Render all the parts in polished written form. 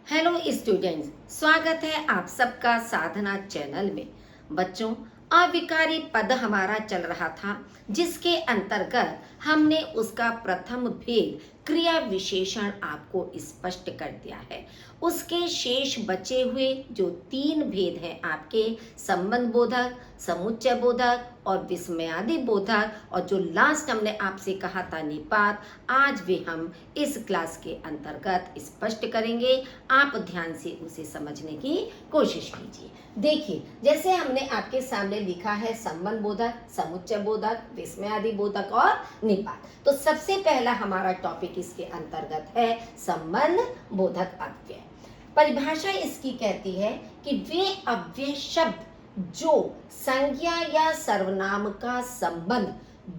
Hello students, स्वागत है आप सबका साधना चैनल में। बच्चों, अविकारी पद हमारा चल रहा था, जिसके अंतर्गत हमने उसका प्रथम भेद क्रिया विशेषण आपको स्पष्ट कर दिया है। उसके शेष बचे हुए जो 3 भेद हैं आपके संबंध बोधक, समुच्चय बोधक और विस्मयादि बोधक, और जो लास्ट हमने आपसे कहा था निपात, आज भी हम इस क्लास के अंतर्गत स्पष्ट करेंगे। आप ध्यान से उसे समझने की कोशिश कीजिए। देखिए, जैसे हमने आपके सामने लिखा है संबंध बोधक, समुच्चय बोधक, विस्मयादि बोधक और निपात। तो सबसे पहला हमारा टॉपिक इसके अंतर्गत है संबंध बोधक अव्यय। परिभाषा इसकी कहती है कि वे अव्यय शब्द जो संज्ञा या सर्वनाम का संबंध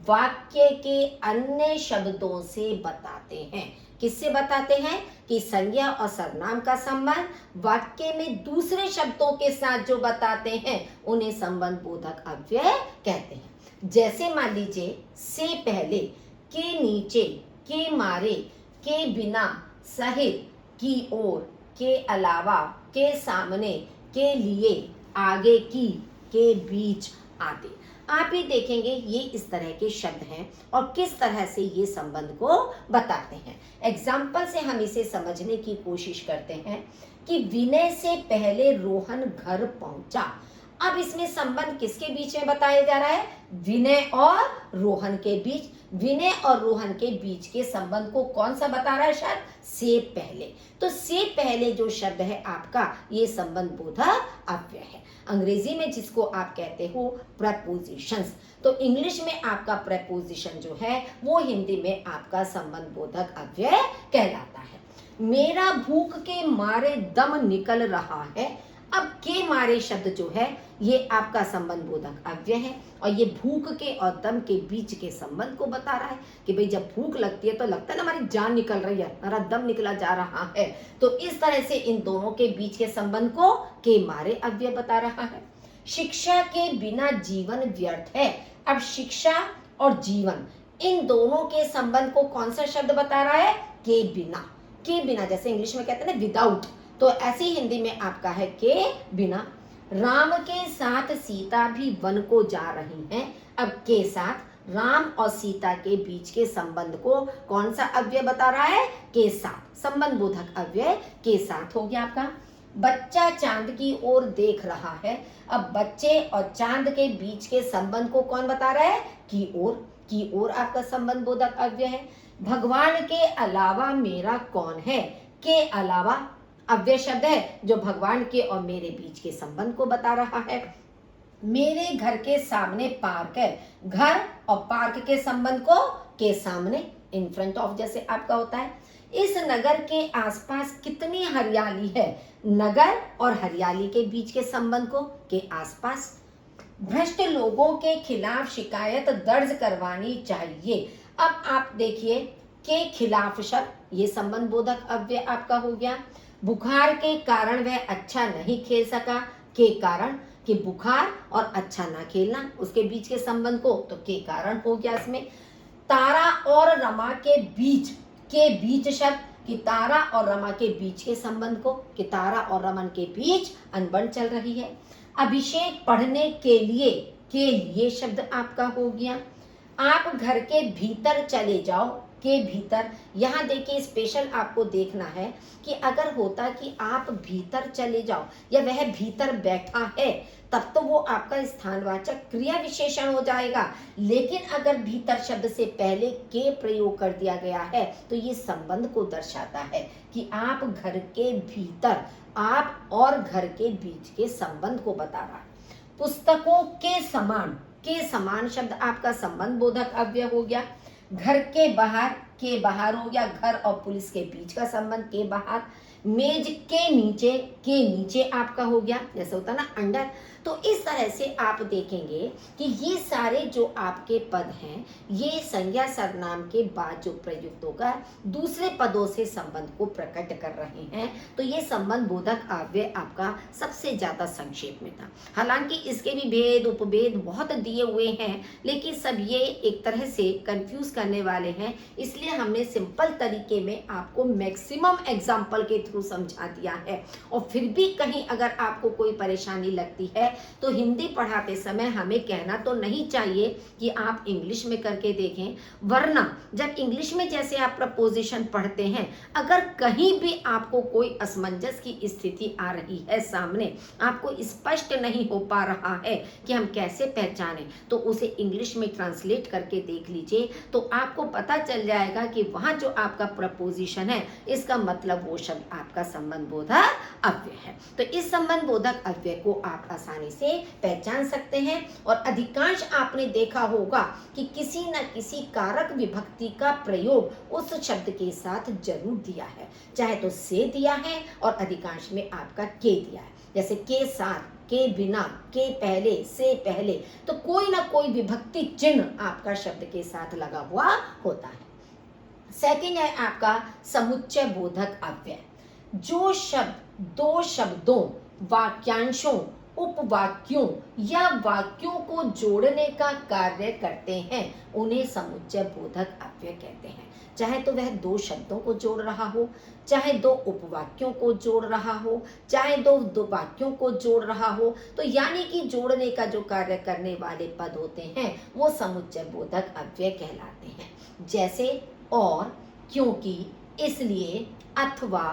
वाक्य के अन्य शब्दों से बताते हैं। किससे बताते हैं? कि संज्ञा और सर्वनाम का संबंध वाक्य में दूसरे शब्दों के साथ जो बताते हैं उन्हें संबंध बोधक अव्यय कहते हैं। जैसे मान लीजिए, से पहले, के नीचे, के मारे, के बिना, सहित, की ओर, के अलावा, के सामने, के लिए, आगे की, के बीच आदि। आप ही देखेंगे ये इस तरह के शब्द हैं और किस तरह से ये संबंध को बताते हैं। एग्जाम्पल से हम इसे समझने की कोशिश करते हैं कि विनय से पहले रोहन घर पहुंचा। अब इसमें संबंध किसके बीच में बताया जा रहा है? विनय और रोहन के बीच। विनय और रोहन के बीच के संबंध को कौन सा बता रहा है शब्द? से पहले। तो से पहले जो शब्द है आपका, ये संबंध बोधक अव्यय है। अंग्रेजी में जिसको आप कहते हो प्रपोजिशंस, तो इंग्लिश में आपका प्रपोजिशन जो है वो हिंदी में आपका संबंध बोधक अव्यय कहलाता है। मेरा भूख के मारे दम निकल रहा है। अब के मारे शब्द जो है ये आपका संबंध बोधक अव्यय है और ये भूख के और दम के बीच के संबंध को बता रहा है कि भाई जब भूख लगती है तो लगता है ना हमारी जान निकल रही है, हमारा दम निकला जा रहा है। तो इस तरह से इन दोनों के बीच के संबंध को के मारे अव्यय बता रहा है। शिक्षा के बिना जीवन व्यर्थ है। अब शिक्षा और जीवन, इन दोनों के संबंध को कौन सा शब्द बता रहा है? के बिना। के बिना, जैसे इंग्लिश में कहते हैं ना विदाउट, तो ऐसे हिंदी में आपका है के बिना। राम के साथ सीता भी वन को जा रही हैं। अब के साथ राम और सीता के बीच के संबंध को कौन सा अव्यय बता रहा है? के साथ। संबंध बोधक अव्यय के साथ हो गया आपका। बच्चा चांद की ओर देख रहा है। अब बच्चे और चांद के बीच के संबंध को कौन बता रहा है? की ओर। की ओर आपका संबंध बोधक अव्यय है। भगवान के अलावा मेरा कौन है? के अलावा अव्यय शब्द है जो भगवान के और मेरे बीच के संबंध को बता रहा है। मेरे घर के सामने पार्क है। घर और पार्क के संबंध को के सामने, इन फ्रंट ऑफ जैसे आपका होता है। इस नगर के आसपास कितनी हरियाली है? नगर और हरियाली के बीच के संबंध को के आसपास। भ्रष्ट लोगों के खिलाफ शिकायत दर्ज करवानी चाहिए। अब आप देखिए, के खिलाफ शब्द, ये संबंध बोधक अव्यय आपका हो गया। बुखार के कारण वह अच्छा नहीं खेल सका। के कारण, कि बुखार और अच्छा ना खेलना, उसके बीच के संबंध को तो के कारण हो गया इसमें। तारा और रमा के बीच, के बीच शब्द, कि तारा और रमा के बीच के संबंध को, कि तारा और रमन के बीच अनबन चल रही है। अभिषेक पढ़ने के लिए शब्द आपका हो गया। आप घर के भीतर चले जाओ, के भीतर। यहाँ देखिए, स्पेशल आपको देखना है कि अगर होता कि आप भीतर चले जाओ या वह भीतर बैठा है, तब तो वो आपका स्थानवाचक क्रिया विशेषण हो जाएगा। लेकिन अगर भीतर शब्द से पहले के प्रयोग कर दिया गया है तो ये संबंध को दर्शाता है कि आप घर के भीतर, आप और घर के बीच के संबंध को बता रहा है। पुस्तकों के समान शब्द आपका संबंध बोधक अव्यय हो गया। घर के बाहर हो गया। घर और पुलिस के बीच का संबंध के बाहर। मेज के नीचे आपका हो गया, जैसे होता ना अंडर। तो इस तरह से आप देखेंगे कि ये सारे जो आपके पद हैं ये संज्ञा सर्वनाम के बाद जो प्रयुक्त होगा दूसरे पदों से संबंध को प्रकट कर रहे हैं। तो ये संबंध बोधक अव्यय आपका सबसे ज्यादा संक्षेप में था। हालांकि इसके भी भेद उपभेद बहुत दिए हुए हैं, लेकिन सब ये एक तरह से कंफ्यूज करने वाले हैं, इसलिए हमने सिंपल तरीके में आपको मैक्सिमम एग्जाम्पल के थ्रू समझा दिया है। और फिर भी कहीं अगर आपको कोई परेशानी लगती है तो हिंदी पढ़ाते समय हमें कहना तो नहीं चाहिए कि आप इंग्लिश में करके देखें, वरना जब इंग्लिश में जैसे आप प्रपोजिशन पढ़ते हैं अगर कहीं भी आपको कोई असमंजस की स्थिति आ रही है सामने, आपको स्पष्ट नहीं हो पा रहा है कि हम कैसे पहचानें, तो उसे इंग्लिश में ट्रांसलेट करके देख लीजिए, तो आपको पता चल जाएगा कि वहां जो आपका प्रपोजिशन है इसका मतलब वो शब्द आपका संबंध बोधक अव्यय है। तो इस संबंध बोधक अव्यय को आप आसानी से पहचान सकते हैं। और अधिकांश आपने देखा होगा कि किसी न किसी कारक विभक्ति का प्रयोग उस शब्द के साथ जरूर दिया है, चाहे तो से दिया है और अधिकांश में आपका के दिया है, जैसे के साथ, के बिना, के पहले, से पहले, तो कोई ना कोई विभक्ति चिन्ह आपका शब्द के साथ लगा हुआ होता है। सेकंड है आपका समुच्चय बोधक अव्यय। जो शब्द दो शब्दों, वाक्यांशों, उपवाक्यों या वाक्यों को जोड़ने का कार्य करते हैं उन्हें समुच्चय बोधक अव्यय कहते हैं। चाहे तो वह दो शब्दों को जोड़ रहा हो, चाहे दो उपवाक्यों को जोड़ रहा हो, चाहे दो वाक्यों को जोड़ रहा हो, तो यानी कि जोड़ने का जो कार्य करने वाले पद होते हैं वो समुच्चय बोधक अव्यय कहलाते हैं। जैसे और, क्योंकि, इसलिए, अथवा,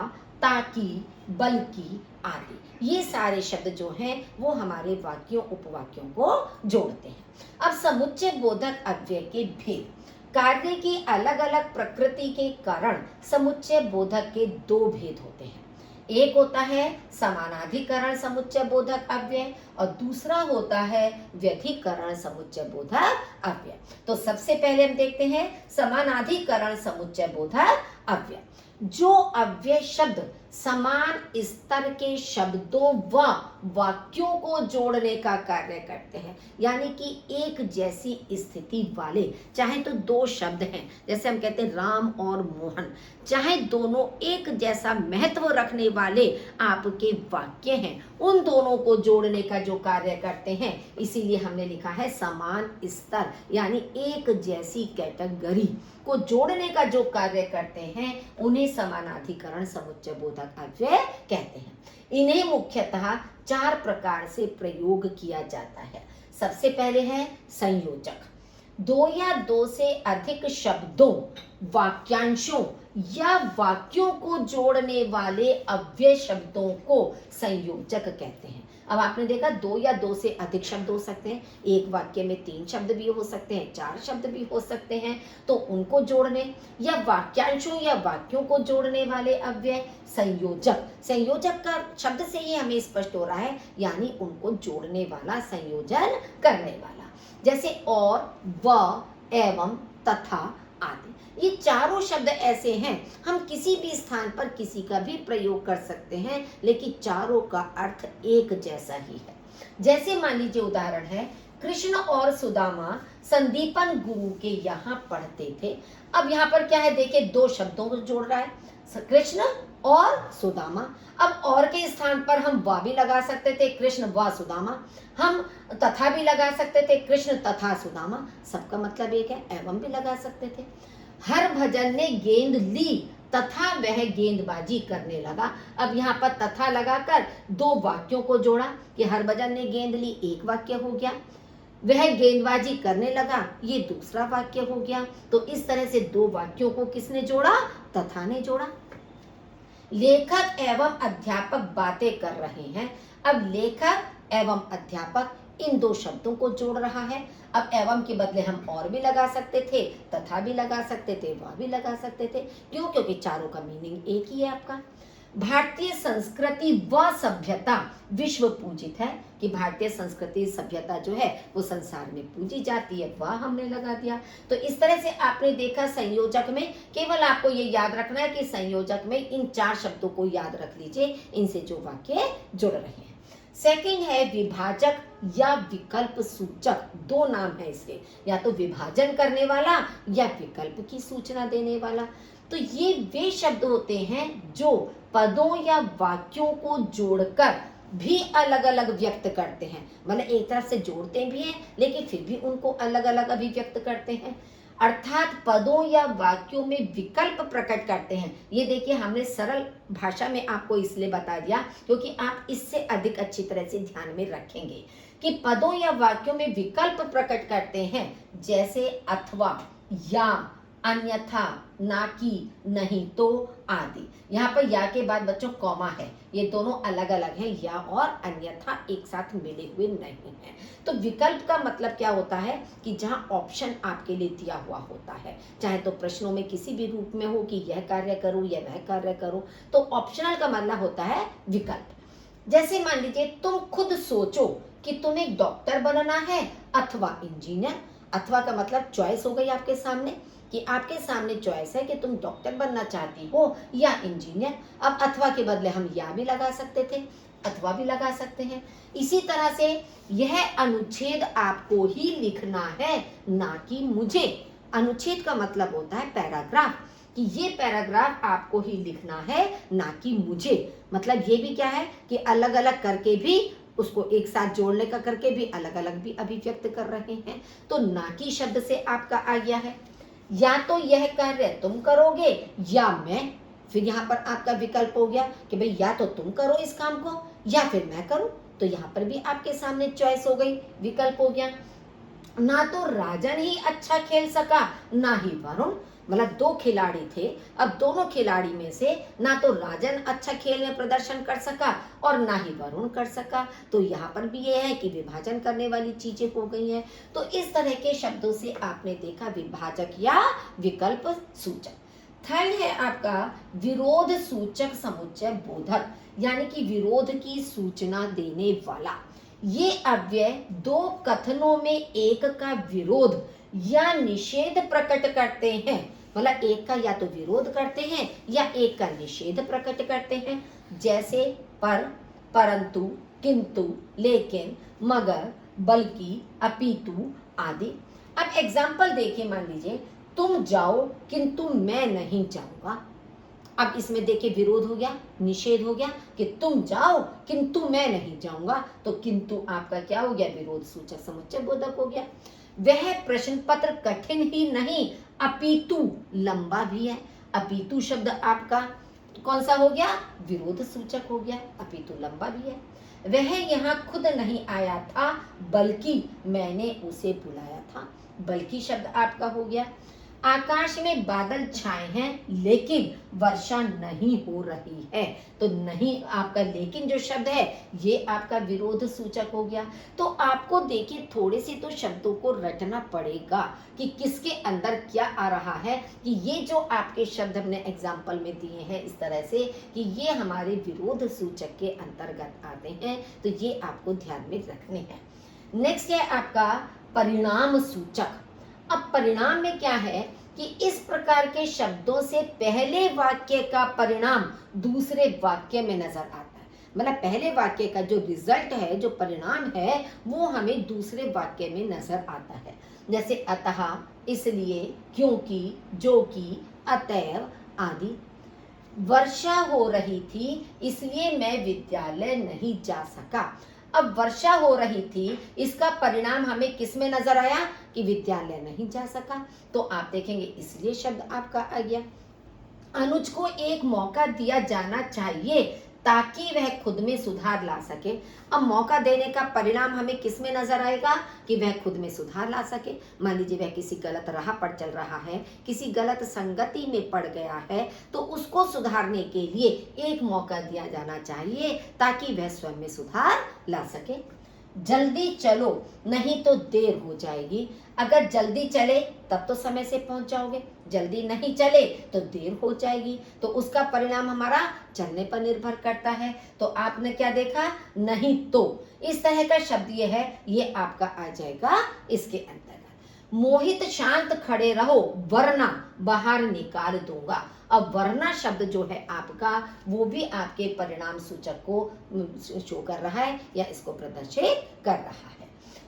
ताकि, बल्कि आदि, ये सारे शब्द जो हैं वो हमारे वाक्यों उपवाक्यों को जोड़ते हैं। अब समुच्चय बोधक अव्यय के भेद। कार्य की अलग अलग प्रकृति के कारण समुच्चय बोधक के दो भेद होते हैं। एक होता है समानाधिकरण समुच्चय बोधक अव्यय और दूसरा होता है व्यधिकरण समुच्चय बोधक अव्यय। तो सबसे पहले हम देखते हैं समानाधिकरण समुच्चय बोधक अव्यय। जो अव्यय शब्द समान स्तर के शब्दों व वाक्यों को जोड़ने का कार्य करते हैं, यानी कि एक जैसी स्थिति वाले, चाहे तो दो शब्द हैं, जैसे हम कहते हैं राम और मोहन, चाहे दोनों एक जैसा महत्व रखने वाले आपके वाक्य हैं, उन दोनों को जोड़ने का जो कार्य करते हैं, इसीलिए हमने लिखा है समान स्तर, यानी एक जैसी कैटेगरी को जोड़ने का जो कार्य करते हैं उन्हें समानाधिकरण समुच्चय बोधक अव्यय कहते हैं। इन्हें मुख्यतः चार प्रकार से प्रयोग किया जाता है। सबसे पहले है संयोजक। दो या दो से अधिक शब्दों, वाक्यांशों या वाक्यों को जोड़ने वाले अव्यय शब्दों को संयोजक कहते हैं। अब आपने देखा दो या दो से अधिक शब्द हो सकते हैं, एक वाक्य में 3 शब्द भी हो सकते हैं, 4 शब्द भी हो सकते हैं, तो उनको जोड़ने या वाक्यांशों या वाक्यों को जोड़ने वाले अव्यय संयोजक। संयोजक का शब्द से ही हमें स्पष्ट हो रहा है, यानी उनको जोड़ने वाला, संयोजन करने वाला। जैसे और, व, एवं, तथा आदि, ये चारों शब्द ऐसे हैं हम किसी भी स्थान पर किसी का भी प्रयोग कर सकते हैं, लेकिन चारों का अर्थ एक जैसा ही है। जैसे मान लीजिए उदाहरण है, कृष्ण और सुदामा संदीपन गुरु के यहाँ पढ़ते थे। अब यहाँ पर क्या है, देखिए दो शब्दों को जोड़ रहा है, कृष्ण और सुदामा। अब और के स्थान पर हम वा भी लगा सकते थे, कृष्ण व सुदामा, हम तथा भी लगा सकते थे, कृष्ण तथा सुदामा, सबका मतलब एक है, एवं भी लगा सकते थे। हरभजन ने गेंद ली तथा वह गेंदबाजी करने लगा। अब यहाँ पर तथा लगाकर दो वाक्यों को जोड़ा कि हरभजन ने गेंद ली, एक वाक्य हो गया, वह गेंदबाजी करने लगा, ये दूसरा वाक्य हो गया। तो इस तरह से दो वाक्यों को किसने जोड़ा, तथा ने जोड़ा। लेखक एवं अध्यापक बातें कर रहे हैं। अब लेखक एवं अध्यापक इन दो शब्दों को जोड़ रहा है। अब एवं के बदले हम और भी लगा सकते थे, तथा भी लगा सकते थे, वह भी लगा सकते थे। क्यों? क्योंकि चारों का मीनिंग एक ही है आपका। भारतीय संस्कृति व सभ्यता विश्व पूजित है, कि भारतीय संस्कृति सभ्यता जो है वो संसार में पूजी जाती है, वह हमने लगा दिया। तो इस तरह से आपने देखा संयोजक में केवल आपको ये याद रखना है कि संयोजक में इन चार शब्दों को याद रख लीजिए, इनसे जो वाक्य जुड़ रहे हैं। सेकंड है विभाजक या विकल्प सूचक। दो नाम है इसके, या तो विभाजन करने वाला या विकल्प की सूचना देने वाला। तो ये वे शब्द होते हैं जो पदों या वाक्यों को जोड़कर भी अलग अलग व्यक्त करते हैं, मतलब एक तरफ से जोड़ते भी हैं लेकिन फिर भी उनको अलग अलग अभिव्यक्त करते हैं, अर्थात पदों या वाक्यों में विकल्प प्रकट करते हैं। ये देखिए हमने सरल भाषा में आपको इसलिए बता दिया क्योंकि आप इससे अधिक अच्छी तरह से ध्यान में रखेंगे कि पदों या वाक्यों में विकल्प प्रकट करते हैं, जैसे अथवा, या, अन्यथा, ना कि, नहीं तो आदि। यहाँ पर या के बाद बच्चों कॉमा है, ये दोनों अलग अलग हैं, या और अन्यथा एक साथ मिले हुए नहीं हैं। तो विकल्प का मतलब क्या होता है कि जहाँ ऑप्शन आपके लिए दिया हुआ होता है, चाहे तो प्रश्नों में किसी भी रूप में हो कि यह कार्य करो या वह कार्य करो, तो ऑप्शनल का मतलब होता है विकल्प। जैसे मान लीजिए तुम खुद सोचो कि तुम्हें डॉक्टर बनना है अथवा इंजीनियर। अथवा का मतलब चॉइस हो गई आपके सामने कि आपके सामने चॉइस है कि तुम डॉक्टर बनना चाहती हो या इंजीनियर। अब अथवा के बदले हम या भी लगा सकते थे, अथवा भी लगा सकते हैं। इसी तरह से यह अनुच्छेद आपको ही लिखना है, ना कि मुझे। अनुच्छेद का मतलब होता है पैराग्राफ, कि ये पैराग्राफ आपको ही लिखना है ना कि मुझे। मतलब ये भी क्या है कि अलग अलग करके भी उसको एक साथ जोड़ने का करके भी अलग अलग भी अभिव्यक्त कर रहे हैं। तो ना कि शब्द से आपका आ गया है, या तो यह कार्य तुम करोगे या मैं। फिर यहाँ पर आपका विकल्प हो गया कि भाई या तो तुम करो इस काम को या फिर मैं करूं। तो यहाँ पर भी आपके सामने चॉइस हो गई, विकल्प हो गया। ना तो राजन ही अच्छा खेल सका ना ही वरुण, मतलब दो खिलाड़ी थे, अब दोनों खिलाड़ी में से ना तो राजन अच्छा खेल में प्रदर्शन कर सका और ना ही वरुण कर सका। तो यहाँ पर भी ये है कि विभाजन करने वाली चीजें हो गई हैं। तो इस तरह के शब्दों से आपने देखा विभाजक या विकल्प सूचक। थर्ड है आपका विरोध सूचक समुच्चय बोधक, यानी कि विरोध की सूचना देने वाला। ये अव्यय दो कथनों में एक का विरोध या निषेध प्रकट करते हैं, मतलब एक का या तो विरोध करते हैं या एक का निषेध प्रकट करते हैं, जैसे पर, परंतु, किंतु, लेकिन, मगर, बल्कि, अपितु आदि। अब एग्जाम्पल देखिए, मान लीजिए तुम जाओ किंतु मैं नहीं जाऊंगा। अब इसमें देखिए विरोध हो गया, निषेध हो गया कि तुम जाओ किंतु मैं नहीं जाऊंगा। तो किंतु आपका क्या हो गया, विरोध सूचक समुच्चय बोधक हो गया। वह प्रश्न पत्र कठिन ही नहीं अपितु लंबा भी है। अपितु शब्द आपका कौन सा हो गया, विरोध सूचक हो गया, अपितु लंबा भी है। वह यहाँ खुद नहीं आया था बल्कि मैंने उसे बुलाया था, बल्कि शब्द आपका हो गया। आकाश में बादल छाए हैं लेकिन वर्षा नहीं हो रही है। तो नहीं आपका लेकिन जो शब्द है ये आपका विरोध सूचक हो गया। तो आपको देखिए थोड़े से तो शब्दों को रटना पड़ेगा कि किसके अंदर क्या आ रहा है, कि ये जो आपके शब्द हमने एग्जाम्पल में दिए हैं इस तरह से कि ये हमारे विरोध सूचक के अंतर्गत आते हैं। तो ये आपको ध्यान में रखने हैं। नेक्स्ट है आपका परिणाम सूचक। अब परिणाम में क्या है कि इस प्रकार के शब्दों से पहले वाक्य का परिणाम दूसरे वाक्य में नजर आता है, मतलब पहले वाक्य का जो रिजल्ट है, जो परिणाम है, वो हमें दूसरे वाक्य में नजर आता है। जैसे अतः, इसलिए, क्योंकि, जो कि, अतएव आदि। वर्षा हो रही थी इसलिए मैं विद्यालय नहीं जा सका। अब वर्षा हो रही थी, इसका परिणाम हमें किस में नजर आया कि विद्यालय नहीं जा सका। तो आप देखेंगे इसलिए शब्द आपका आ गया। अनुज को एक मौका दिया जाना चाहिए ताकि वह खुद में सुधार ला सके। अब मौका देने का परिणाम हमें किस में नजर आएगा कि वह खुद में सुधार ला सके। मान लीजिए वह किसी गलत राह पर चल रहा है, किसी गलत संगति में पड़ गया है, तो उसको सुधारने के लिए एक मौका दिया जाना चाहिए ताकि वह स्वयं में सुधार ला सके। जल्दी चलो नहीं तो देर हो जाएगी। अगर जल्दी चले तब तो समय से पहुंच जाओगे, जल्दी नहीं चले तो देर हो जाएगी। तो उसका परिणाम हमारा चलने पर निर्भर करता है। तो आपने क्या देखा, नहीं तो। इस तरह का शब्द ये है, ये आपका आ जाएगा इसके अंतर्गत। मोहित शांत खड़े रहो वरना बाहर निकाल दूंगा। और वरना शब्द जो है आपका वो भी आपके परिणाम सूचक को शो कर रहा है या इसको प्रदर्शित कर रहा है।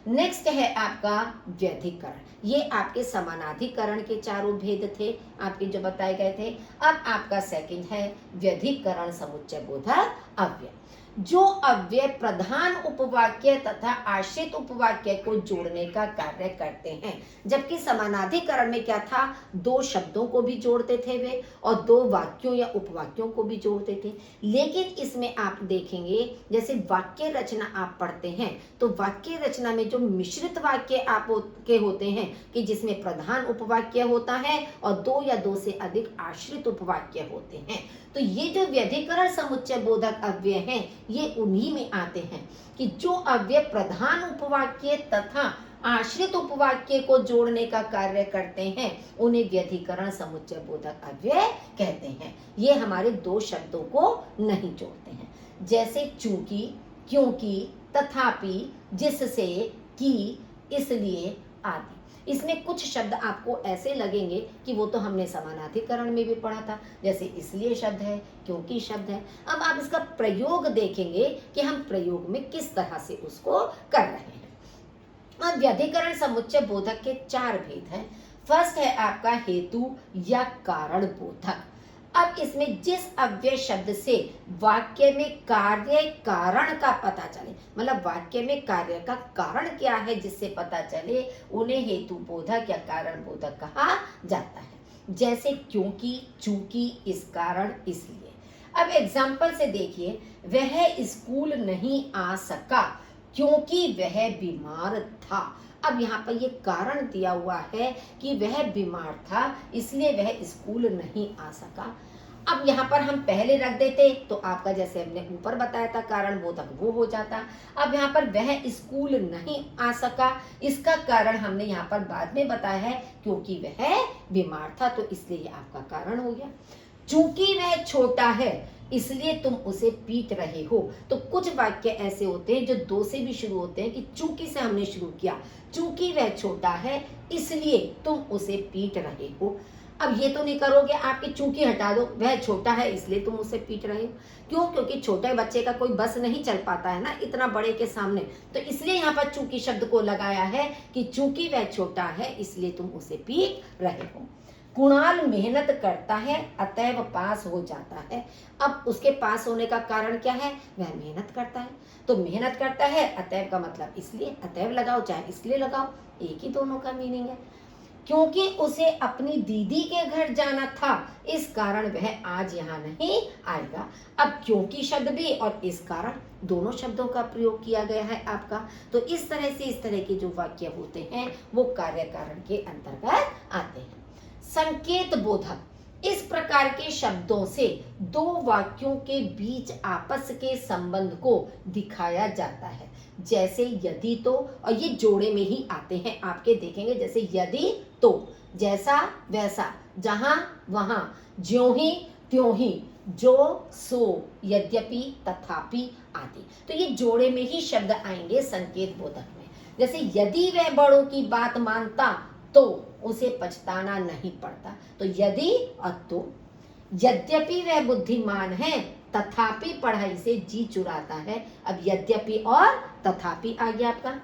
नेक्स्ट है आपका व्यधिकरण। ये आपके समानाधिकरण के चारों भेद थे आपके जो बताए गए थे। अब आपका सेकंड है व्यधिकरण समुच्चय बोधक अव्यय। जो अव्यय प्रधान उपवाक्य तथा आश्रित उपवाक्य को जोड़ने का कार्य करते हैं, जबकि समानाधिकरण में क्या था, दो शब्दों को भी जोड़ते थे वे और दो वाक्यों या उपवाक्यों को भी जोड़ते थे। लेकिन इसमें आप देखेंगे जैसे वाक्य रचना आप पढ़ते हैं तो वाक्य रचना में जो मिश्रित वाक्य आप के होते हैं कि जिसमें प्रधान उपवाक्य होता है और दो या दो से अधिक आश्रित उपवाक्य होते हैं। तो ये जो व्यधिकरण समुच्चय बोधक अव्यय हैं ये उन्हीं में आते हैं कि जो अव्यय प्रधान उपवाक्य तथा आश्रित उपवाक्य को जोड़ने का कार्य करते हैं उन्हें व्यधिकरण समुच्चय बोधक अव्यय कहते हैं। ये हमारे दो शब्दों को नहीं जोड़ते हैं, जैसे चूंकि, क्योंकि, तथापि, जिससे, कि, इसलिए आदि। इसमें कुछ शब्द आपको ऐसे लगेंगे कि वो तो हमने समानाधिकरण में भी पढ़ा था, जैसे इसलिए शब्द है, क्योंकि शब्द है। अब आप इसका प्रयोग देखेंगे कि हम प्रयोग में किस तरह से उसको कर रहे हैं। अब व्यधिकरण समुच्चय बोधक के चार भेद हैं। फर्स्ट है आपका हेतु या कारण बोधक। अब इसमें जिस अव्यय शब्द से वाक्य में कार्य कारण का पता चले, मतलब वाक्य में कार्य का कारण क्या है जिससे पता चले, उन्हें हेतु बोधक या कारण बोधक कहा जाता है। जैसे क्योंकि, चूंकि, इस कारण, इसलिए। अब एग्जाम्पल से देखिए, वह स्कूल नहीं आ सका क्योंकि वह बीमार था। अब यहाँ पर ये कारण दिया हुआ है कि वह बीमार था इसलिए वह स्कूल नहीं आ सका। अब यहाँ पर हम पहले रख देते तो आपका जैसे हमने ऊपर बताया था कारण बोधक वो हो जाता। अब यहाँ पर वह स्कूल नहीं आ सका, इसका कारण हमने यहाँ पर बाद में बताया है क्योंकि वह बीमार था, तो इसलिए ये आपका कारण हो गया। चूंकि वह छोटा है इसलिए तुम उसे पीट रहे हो। तो कुछ वाक्य ऐसे होते हैं जो दो से भी शुरू होते हैं कि चूंकि से हमने शुरू किया, चूंकि वह छोटा है इसलिए तुम उसे पीट रहे हो। अब ये तो नहीं करोगे आपकी चूंकि हटा दो, वह छोटा है इसलिए तुम उसे पीट रहे हो। क्यों? क्योंकि छोटे बच्चे का कोई बस नहीं चल पाता है ना इतना बड़े के सामने, तो इसलिए यहाँ पर चूंकि शब्द को लगाया है कि चूंकि वह छोटा है इसलिए तुम उसे पीट रहे हो। कुणाल मेहनत करता है अतएव पास हो जाता है। अब उसके पास होने का कारण क्या है? वह मेहनत करता है, तो मेहनत करता है अतएव का मतलब इसलिए, अतएव लगाओ चाहे इसलिए लगाओ, एक ही दोनों का मीनिंग है। क्योंकि उसे अपनी दीदी के घर जाना था इस कारण वह आज यहाँ नहीं आएगा। अब क्योंकि शब्द भी और इस कारण दोनों शब्दों का प्रयोग किया गया है आपका। तो इस तरह से इस तरह के जो वाक्य होते हैं वो कार्य कारण के अंतर्गत आते हैं। संकेत बोधक, इस प्रकार के शब्दों से दो वाक्यों के बीच आपस के संबंध को दिखाया जाता है। जैसे यदि तो, और ये जोड़े में ही आते हैं आपके देखेंगे, जैसे यदि तो, जैसा वैसा, जहां वहां, ज्यों ही त्यों ही, जो सो, यद्यपि, तथापि आदि। तो ये जोड़े में ही शब्द आएंगे संकेत बोधक में। जैसे यदि वह बड़ों की बात मानता तो उसे पछताना नहीं पड़ता, तो यदि और तो। यद्यपि वह बुद्धिमान है तथापि पढ़ाई से जी चुराता है। अब यद्यपि और तथापि आ गया आपका।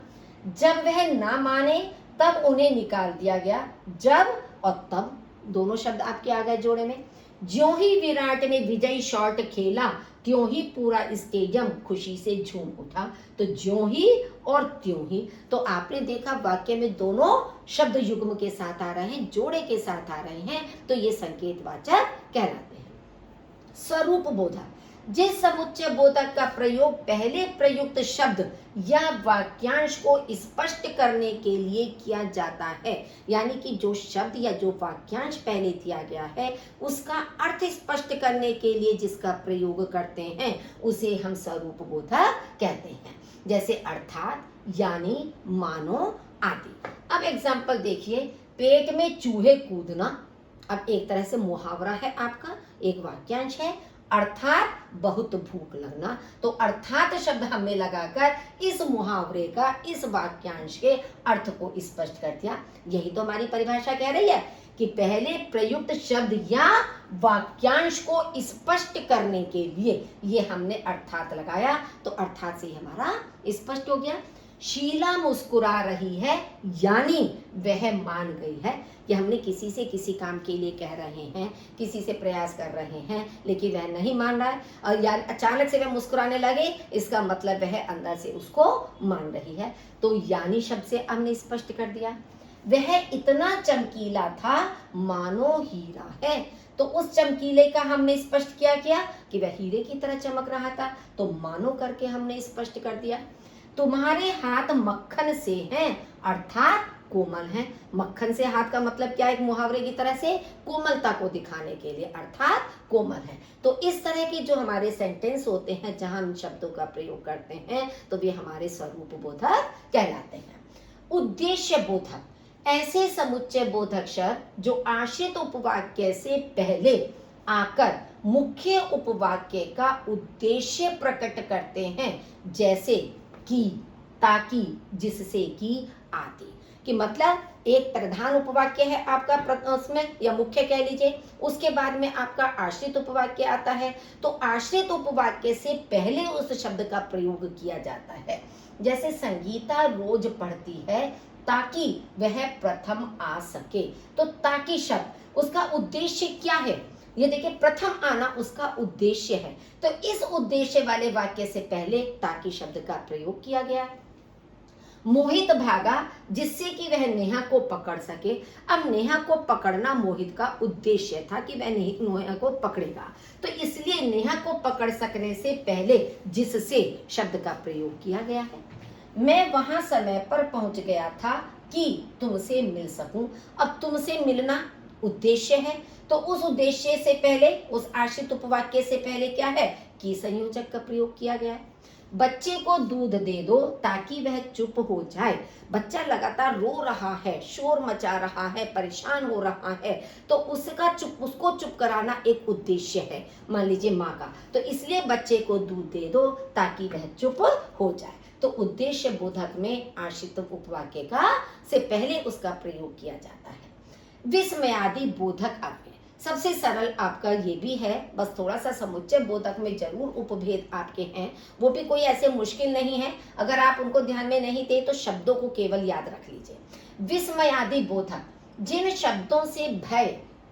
जब वह ना माने तब उन्हें निकाल दिया गया, जब और तब दोनों शब्द आपके आ गए जोड़े में। ज्यों ही विराट ने विजयी शॉट खेला त्यों ही पूरा स्टेडियम खुशी से झूम उठा। तो ज्यों ही और त्यों ही, तो आपने देखा वाक्य में दोनों शब्द युग्म के साथ आ रहे हैं, जोड़े के साथ आ रहे हैं, तो ये संकेतवाचक कहलाते हैं। स्वरूप बोधक, जिस समुच्चय बोधक का प्रयोग पहले प्रयुक्त शब्द या वाक्यांश को स्पष्ट करने के लिए किया जाता है, यानी कि जो शब्द या जो वाक्यांश पहले दिया गया है उसका अर्थ स्पष्ट करने के लिए जिसका प्रयोग करते हैं उसे हम स्वरूप बोधक कहते हैं। जैसे अर्थात, यानी, मानो आदि। अब एग्जाम्पल देखिए, पेट में चूहे कूदना। अब एक तरह से मुहावरा है आपका, एक वाक्यांश है। अर्थात बहुत भूख लगना, तो अर्थात शब्द हमने लगाकर इस मुहावरे का, इस वाक्यांश के अर्थ को स्पष्ट कर दिया। यही तो हमारी परिभाषा कह रही है कि पहले प्रयुक्त शब्द या वाक्यांश को स्पष्ट करने के लिए ये हमने अर्थात लगाया, तो अर्थात से हमारा स्पष्ट हो गया। शीला मुस्कुरा रही है यानी वह मान गई है कि हमने किसी से किसी काम के लिए कह रहे हैं, किसी से प्रयास कर रहे हैं, लेकिन वह नहीं मान रहा है और या अचानक से वह मुस्कुराने लगे, इसका मतलब वह अंदर से उसको मान रही है। तो यानी शब्द से हमने स्पष्ट कर दिया। वह इतना चमकीला था मानो हीरा है, तो उस चमकीले का हमने स्पष्ट किया कि वह हीरे की तरह चमक रहा था, तो मानो करके हमने स्पष्ट कर दिया। तुम्हारे हाथ मक्खन से हैं अर्थात कोमल हैं। मक्खन से हाथ का मतलब क्या है? एक मुहावरे की तरह से कोमलता को दिखाने के लिए अर्थात कोमल है। तो इस तरह के जो हमारे सेंटेंस होते हैं जहां हम शब्दों का प्रयोग करते हैं तो वे हमारे स्वरूप बोधक कहलाते हैं। उद्देश्य बोधक ऐसे समुच्चय बोधक शब्द जो आश्रित उपवाक्य से पहले आकर मुख्य उपवाक्य का उद्देश्य प्रकट करते हैं, जैसे की, ताकि, जिससे की आदि। कि मतलब एक प्रधान उपवाक्य है आपका उसमें या मुख्य कह लीजिए, उसके बाद में आपका आश्रित उपवाक्य आता है, तो आश्रित उपवाक्य से पहले उस शब्द का प्रयोग किया जाता है। जैसे संगीता रोज पढ़ती है ताकि वह प्रथम आ सके, तो ताकि शब्द उसका उद्देश्य क्या है? ये देखिए प्रथम आना उसका उद्देश्य है, तो इस उद्देश्य वाले वाक्य से पहले ताकि शब्द का प्रयोग किया गया। मोहित भागा जिससे कि वह नेहा को पकड़ सके। अब नेहा को पकड़ना मोहित का उद्देश्य था कि वह नेहा को पकड़ेगा, तो इसलिए नेहा को पकड़ सकने से पहले जिससे शब्द का प्रयोग किया गया है। मैं वहां समय पर पहुंच गया था कि तुमसे मिल सकूं। अब तुमसे मिलना उद्देश्य है, तो उस उद्देश्य से पहले उस आश्रित उपवाक्य से पहले क्या है कि संयोजक का प्रयोग किया गया है। बच्चे को दूध दे दो ताकि वह चुप हो जाए। बच्चा लगातार रो रहा है, शोर मचा रहा है, परेशान हो रहा है, तो उसको चुप कराना एक उद्देश्य है, मान लीजिए माँ का, तो इसलिए बच्चे को दूध दे दो ताकि वह चुप हो जाए। तो उद्देश्य बोधक में आश्रित उपवाक्य का से पहले उसका प्रयोग किया जाता है। विस्मयादि बोधक अव्यय सबसे सरल आपका ये भी है, बस थोड़ा सा समुच्चय बोधक में जरूर उपभेद आपके हैं, वो भी कोई ऐसे मुश्किल नहीं है, अगर आप उनको ध्यान में नहीं थे तो शब्दों को केवल याद रख लीजिए। विस्मयादि बोधक जिन शब्दों से भय,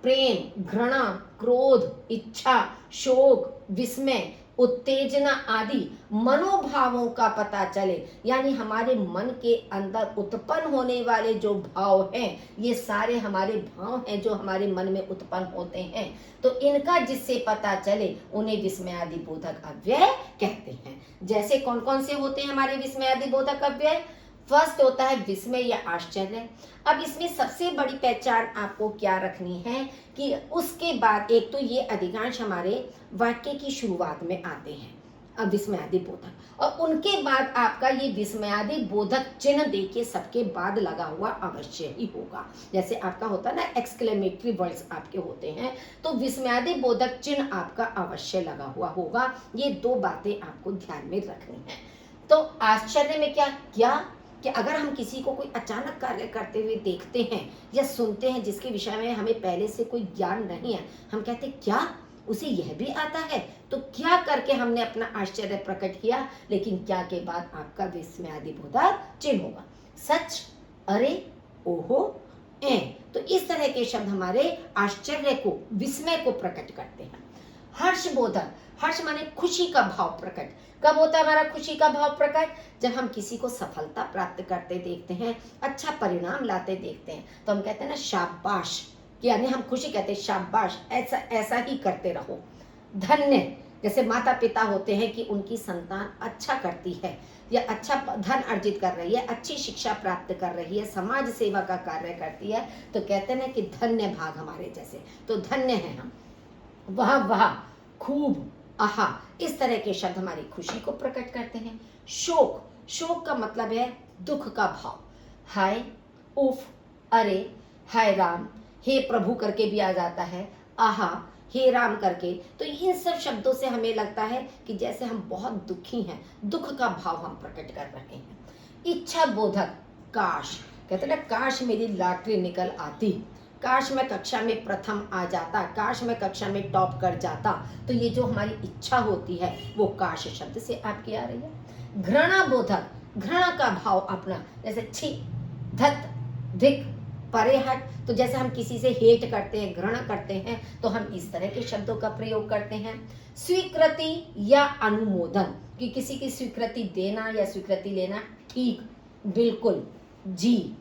प्रेम, घृणा, क्रोध, इच्छा, शोक, विस्मय, उत्तेजना आदि मनोभावों का पता चले, यानी हमारे मन के अंदर उत्पन्न होने वाले जो भाव हैं, ये सारे हमारे भाव हैं जो हमारे मन में उत्पन्न होते हैं, तो इनका जिससे पता चले उन्हें विस्मयादि बोधक अव्यय कहते हैं। जैसे कौन कौन से होते हैं हमारे विस्मयादि बोधक अव्यय? फर्स्ट होता है विस्मय या आश्चर्य। अब इसमें सबसे बड़ी पहचान आपको क्या रखनी है कि उसके बाद एक तो ये अधिकांश हमारे वाक्य की शुरुआत में आते हैं, अब विस्मयादि बोधक, और उनके बाद आपका ये विस्मयादि बोधक चिन्ह देखिए सबके बाद लगा हुआ अवश्य ही होगा। जैसे आपका होता है ना एक्सक्लेमेटरी वर्ड्स आपके होते हैं, तो विस्मयादि बोधक चिन्ह आपका अवश्य लगा हुआ होगा। ये दो बातें आपको ध्यान में रखनी है। तो आश्चर्य में क्या कि अगर हम किसी को कोई अचानक कार्य करते हुए देखते हैं या सुनते हैं जिसके विषय में हमें पहले से कोई ज्ञान नहीं है, हम कहते हैं क्या उसे यह भी आता है, तो क्या करके हमने अपना आश्चर्य प्रकट किया, लेकिन क्या के बाद आपका विस्मयादि बोधक चिन्ह होगा। सच, अरे, ओहो, ए, तो इस तरह के शब्द हमारे आश्चर्य को, विस्मय को प्रकट करते हैं। हर्ष बोधक, हर्ष माने खुशी का भाव प्रकट। कब होता है हमारा खुशी का भाव प्रकट? जब हम किसी को सफलता प्राप्त करते देखते हैं, अच्छा परिणाम लाते देखते हैं, तो हम कहते हैं ना शाबाश, यानी हम खुशी कहते हैं शाबाश, ऐसा ऐसा ही करते रहो। धन्य, जैसे माता पिता होते हैं कि उनकी संतान अच्छा करती है या अच्छा धन अर्जित कर रही है, अच्छी शिक्षा प्राप्त कर रही है, समाज सेवा का कार्य करती है, तो कहते हैं कि धन्य भाग हमारे जैसे, तो धन्य है हम। वाह वाह, खूब, आहा, इस तरह के शब्द हमारी खुशी को प्रकट करते हैं। शोक, शोक का मतलब है दुख का भाव। हाय, उफ, अरे, हाय राम, हे प्रभु करके भी आ जाता है, आहा, हे राम करके, तो इन सब शब्दों से हमें लगता है कि जैसे हम बहुत दुखी हैं, दुख का भाव हम प्रकट कर रहे हैं। इच्छा बोधक, काश, कहते ना काश मेरी लॉटरी निकल आती, काश मैं कक्षा में प्रथम आ जाता, काश मैं कक्षा में टॉप कर जाता। तो ये जो हमारी इच्छा होती है वो काश शब्द से आपकी आ रही है। घृणा बोधक, घृणा का भाव अपना, जैसे छी, धत, धिक, परे हट। तो जैसे हम किसी से हेट करते हैं, घृणा करते हैं, तो हम इस तरह के शब्दों का प्रयोग करते हैं। स्वीकृति या अनुमोदन, कि किसी की स्वीकृति देना या स्वीकृति लेना, ठीक, बिल्कुल, जी,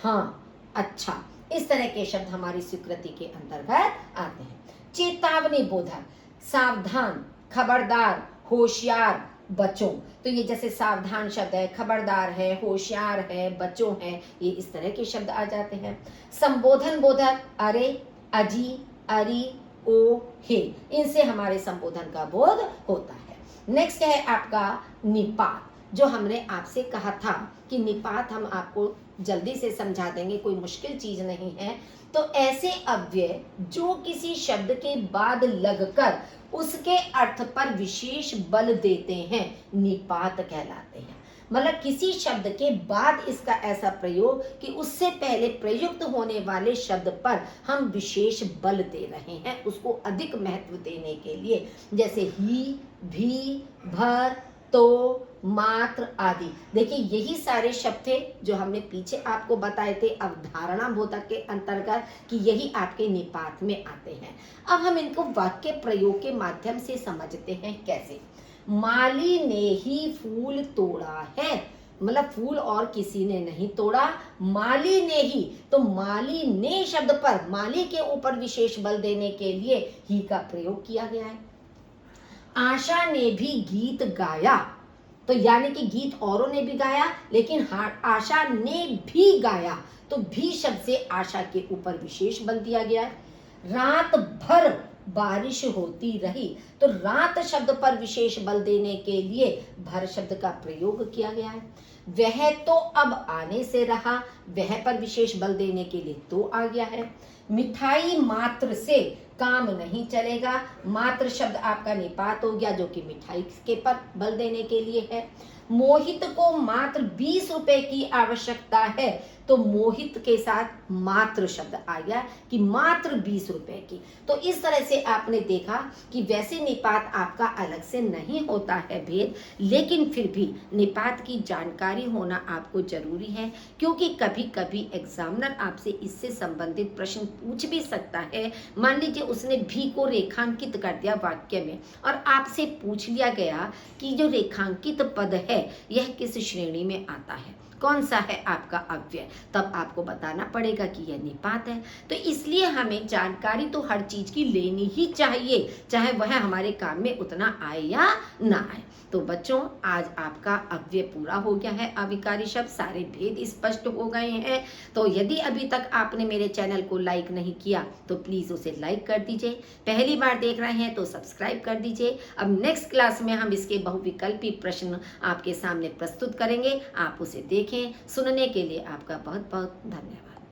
हाँ, अच्छा, इस तरह के शब्द हमारी स्वीकृति के अंतर्गत आते हैं। चेतावनी बोधक, सावधान, खबरदार, होशियार, बचो। तो ये जैसे सावधान शब्द है, खबरदार है, होशियार है, बचो है, ये इस तरह के शब्द आ जाते हैं। संबोधन बोधक, अरे, अजी, अरी, ओ, हे, इनसे हमारे संबोधन का बोध होता है। नेक्स्ट है आपका निपात, जो हमने आपसे कहा था कि निपात हम आपको जल्दी से समझा देंगे, कोई मुश्किल चीज नहीं है। तो ऐसे अव्यय जो किसी शब्द के बाद लगकर उसके अर्थ पर विशेष बल देते हैं, निपात कहलाते हैं। मतलब किसी शब्द के बाद इसका ऐसा प्रयोग कि उससे पहले प्रयुक्त होने वाले शब्द पर हम विशेष बल दे रहे हैं, उसको अधिक महत्व देने के लिए। जैसे ही, भी, भर, तो, मात्र आदि। देखिए यही सारे शब्द थे जो हमने पीछे आपको बताए थे अवधारणा बोधक के अंतर्गत, कि यही आपके निपात में आते हैं। अब हम इनको वाक्य प्रयोग के माध्यम से समझते हैं। कैसे? माली ने ही फूल तोड़ा है, मतलब फूल और किसी ने नहीं तोड़ा, माली ने ही। तो माली ने शब्द पर, माली के ऊपर विशेष बल देने के लिए ही का प्रयोग किया गया है। आशा ने भी गीत गाया, तो यानी कि गीत औरों ने भी गाया, लेकिन आशा ने भी गाया, तो भी शब्द से आशा के ऊपर विशेष बल दिया गया है। रात भर बारिश होती रही, तो रात शब्द पर विशेष बल देने के लिए भर शब्द का प्रयोग किया गया है। वह तो अब आने से रहा, वह पर विशेष बल देने के लिए तो आ गया है। मिठाई मात्र से काम नहीं चलेगा, मात्र शब्द आपका निपात हो गया, जो कि मिठाई के पर बल देने के लिए है। मोहित को मात्र 20 रुपए की आवश्यकता है, तो मोहित के साथ मात्र शब्द आ गया कि मात्र 20 रुपए की। तो इस तरह से आपने देखा कि वैसे निपात आपका अलग से नहीं होता है भेद, लेकिन फिर भी निपात की जानकारी होना आपको जरूरी है, क्योंकि कभी कभी एग्जामिनर आपसे इससे संबंधित प्रश्न पूछ भी सकता है। मान लीजिए उसने भी को रेखांकित कर दिया वाक्य में, और आपसे पूछ लिया गया कि जो रेखांकित पद है यह किस श्रेणी में आता है, कौन सा है आपका अव्यय, तब आपको बताना पड़ेगा कि यह निपात है। तो इसलिए हमें जानकारी तो हर चीज की लेनी ही चाहिए, चाहे वह हमारे काम में उतना आए या ना आए। तो बच्चों आज आपका अव्यय पूरा हो गया है, अविकारी शब्द सारे भेद स्पष्ट हो गए हैं। तो यदि अभी तक आपने मेरे चैनल को लाइक नहीं किया तो प्लीज उसे लाइक कर दीजिए, पहली बार देख रहे हैं तो सब्सक्राइब कर दीजिए। अब नेक्स्ट क्लास में हम इसके बहुविकल्पी प्रश्न आपके सामने प्रस्तुत करेंगे, आप उसे देखें। सुनने के लिए आपका बहुत बहुत धन्यवाद।